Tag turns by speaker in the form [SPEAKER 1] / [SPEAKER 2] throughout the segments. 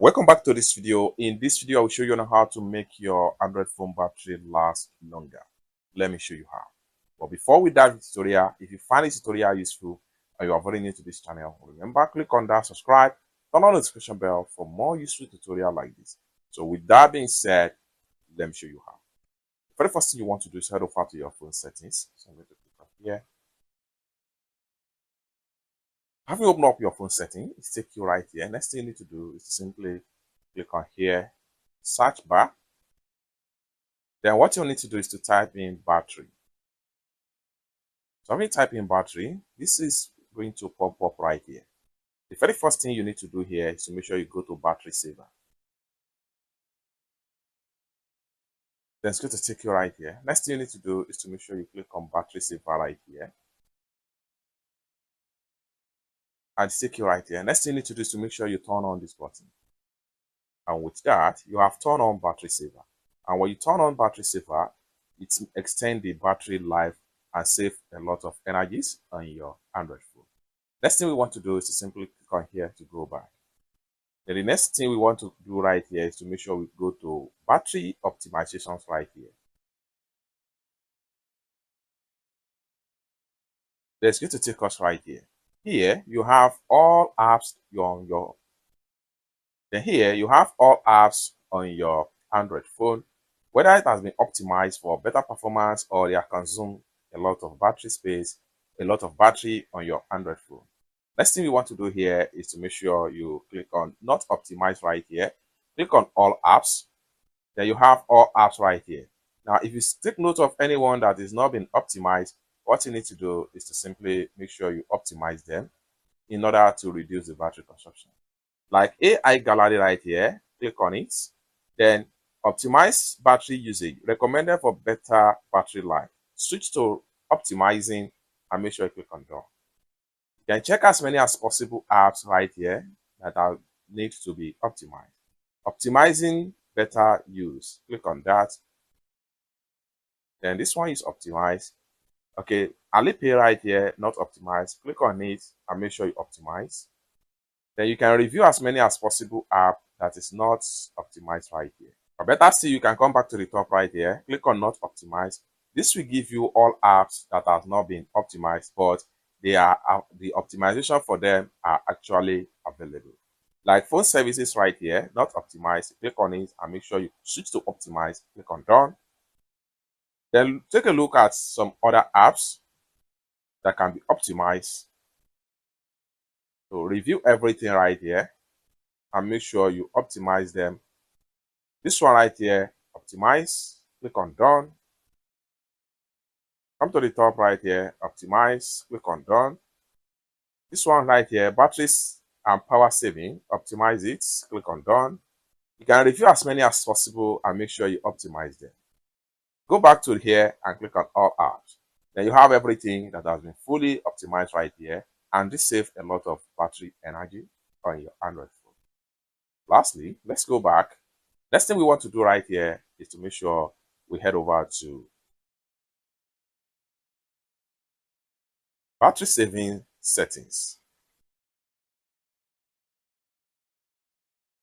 [SPEAKER 1] Welcome back to this video. In this video, I will show you on how to make your Android phone battery last longer. Let me show you how. But before we dive into the tutorial, if you find this tutorial useful and you are very new to this channel, remember click on that subscribe, turn on the notification bell for more useful tutorial like this. So with that being said, let me show you how. The very first thing you want to do is head over to your phone settings. So I'm going to click on here. Having opened up your phone setting, it takes you right here. Next thing you need to do is to simply click on here, search bar. Then what you need to do is to type in battery. So when you type in battery, this is going to pop up right here. The very first thing you need to do here is to make sure you go to battery saver. Then it's going to take you right here. Next thing you need to do is to make sure you click on battery saver right here. And take you right here. Next thing you need to do is to make sure you turn on this button. And with that, you have turned on battery saver. And when you turn on battery saver, it extends the battery life and save a lot of energies on your Android phone. Next thing we want to do is to simply click on here to go back. Then the next thing we want to do right here is to make sure we go to battery optimizations right here. That's going to take us right here. Here you have all apps on your Android phone, whether it has been optimized for better performance or they have consumed a lot of battery space, a lot of battery on your Android phone. Next thing we want to do here is to make sure you click on not optimized right here. Click on all apps. Then you have all apps right here. Now, if you take note of anyone that is not been optimized, what you need to do is to simply make sure you optimize them in order to reduce the battery consumption. Like AI gallery right here, click on it. Then optimize battery usage, recommended for better battery life. Switch to optimizing and make sure you click on done. You can check as many as possible apps right here that are need to be optimized. Optimizing better use, click on that. Then this one is optimized. Okay, Alipay right here, not optimized. Click on it and make sure you optimize. Then you can review as many as possible app that is not optimized right here. Or better still, you can come back to the top right here, click on not optimized. This will give you all apps that have not been optimized, but they are the optimization for them are actually available. Like phone services right here, not optimized. Click on it and make sure you switch to optimize. Click on done. Then take a look at some other apps that can be optimized. So review everything right here and make sure you optimize them. This one right here, optimize. Click on done. Come to the top right here, optimize. Click on done. This one right here, batteries and power saving, optimize it. Click on done. You can review as many as possible and make sure you optimize them. Go back to here and click on all apps. Then you have everything that has been fully optimized right here, and this saves a lot of battery energy on your Android phone. Lastly, let's go back. Next thing we want to do right here is to make sure we head over to battery saving settings.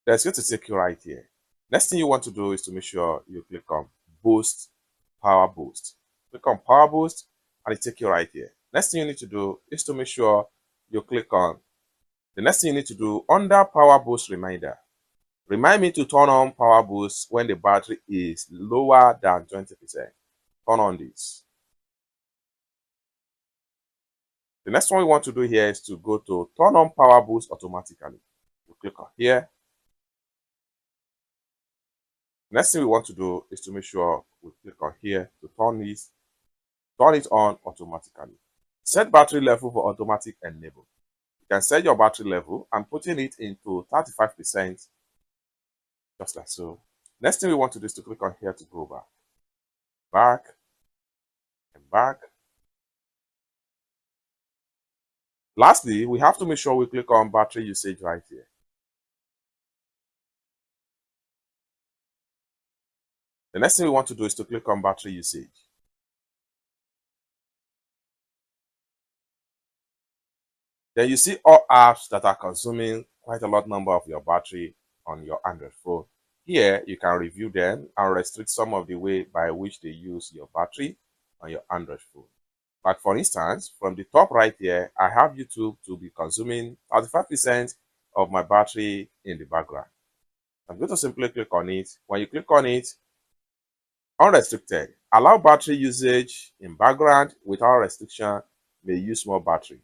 [SPEAKER 1] That's going to take you right here. Next thing you want to do is to make sure you click on boost, power boost. Click on power boost and it take you right here. Next thing you need to do is to make sure you click on the next thing you need to do under power boost reminder. Remind me to turn on power boost when the battery is lower than 20%. Turn on this. The next one we want to do here is to go to turn on power boost automatically. We click on here. Next thing we want to do is to make sure we click on here to turn it on automatically. Set battery level for automatic enable. You can set your battery level and putting it into 35%, just like so. Next thing we want to do is to click on here to go back, and back. Lastly, we have to make sure we click on battery usage right here. The next thing we want to do is to click on battery usage. Then you see all apps that are consuming quite a lot number of your battery on your Android phone. Here, you can review them and restrict some of the way by which they use your battery on your Android phone. Like for instance, from the top right here, I have YouTube to be consuming 35% of my battery in the background. I'm going to simply click on it. When you click on it, unrestricted, allow battery usage in background without restriction, may use more battery.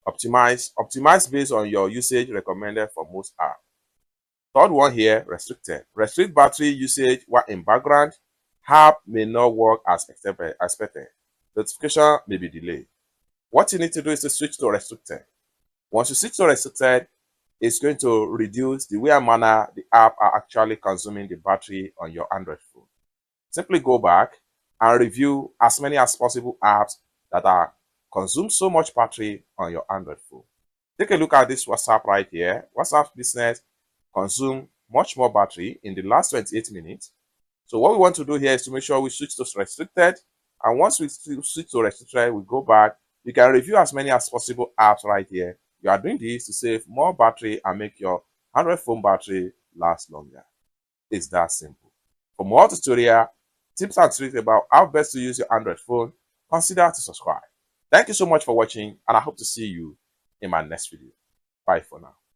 [SPEAKER 1] Optimize based on your usage recommended for most apps. Third one here, restricted. Restrict battery usage while in background. App may not work as expected. Notification may be delayed. What you need to do is to switch to restricted. Once you switch to restricted, it's going to reduce the way and manner the app are actually consuming the battery on your Android phone. Simply go back and review as many as possible apps that are consume so much battery on your Android phone. Take a look at this WhatsApp right here. WhatsApp business consume much more battery in the last 28 minutes. So what we want to do here is to make sure we switch to restricted. And once we switch to restricted, we go back. You can review as many as possible apps right here. You are doing this to save more battery and make your Android phone battery last longer. It's that simple. For more tutorial, tips and tricks about how best to use your Android phone, consider to subscribe. Thank you so much for watching, and I hope to see you in my next video. Bye for now.